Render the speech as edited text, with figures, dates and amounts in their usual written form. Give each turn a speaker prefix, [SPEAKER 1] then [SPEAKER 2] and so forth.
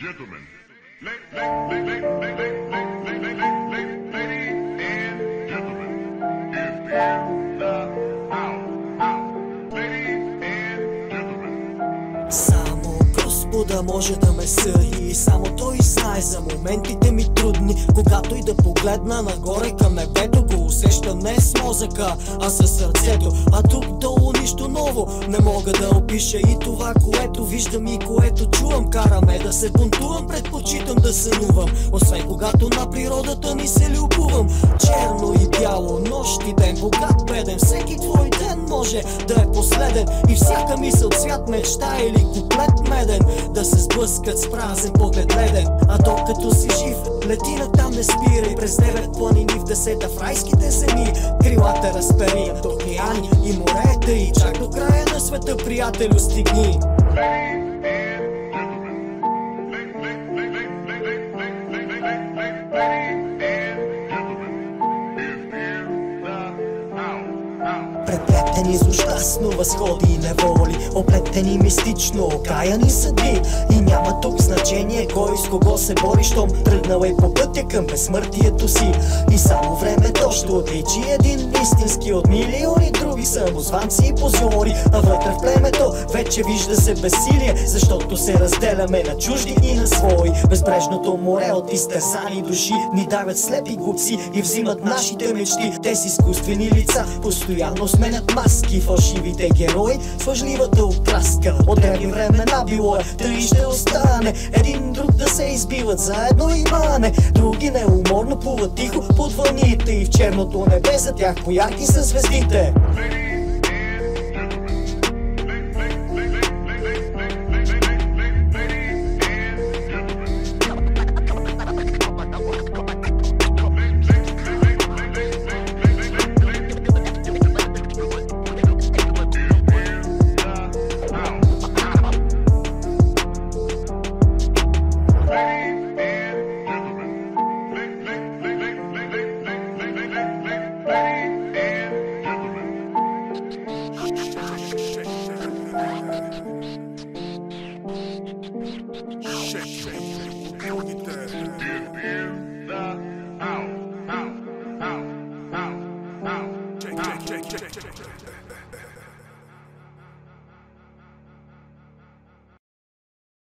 [SPEAKER 1] gentlemen, ladies and gentlemen, if in the house, ladies and gentlemen.
[SPEAKER 2] Само Господа може да ме съди и само Той знае за моментите ми трудни. Когато и да погледна нагоре към небето, го усещам не с мозъка, а със сърцето. А тук долу нищо ново не мога да опиша, и това, което виждам и което чувам, караме да се бунтувам, предпочитам да сънувам. Освен когато на природата ни се любувам. Черно и бяло, нощ и ден, богат, беден, всеки твой ден може да е последен. И всяка мисъл, цвят, мечта или куплет меден да се сблъскат с празен поглед леден. А докато си жив, лети натам, не спирай, през 9 планини, в 10 в райските земи. Крилата разпери до океани и морета, и чак до края на света, приятелю, стигни. Преплетени злощастно възходи и неволи, оплетени мистично, окаяни съдби. И няма тук значение кой с кого се бори, щом тръгнал е по пътя към безсмъртието си. И само времето ще отличи един истински от милиони други самозванци и позори. А вътре в племето вече вижда се безсилие, защото се разделяме на чужди и на свои. Безбрежното море от изтърсани души ни давят слепи глупци и взимат нашите мечти. Те с изкуствени лица постоянно сменят маски, фалшивите герои с лъжливата окраска. От древни времена било е, тъй ще остане. Един друг да се избиват заедно и мане, други неуморно плуват тихо под вълните, и в черното небе за тях поярки са звездите.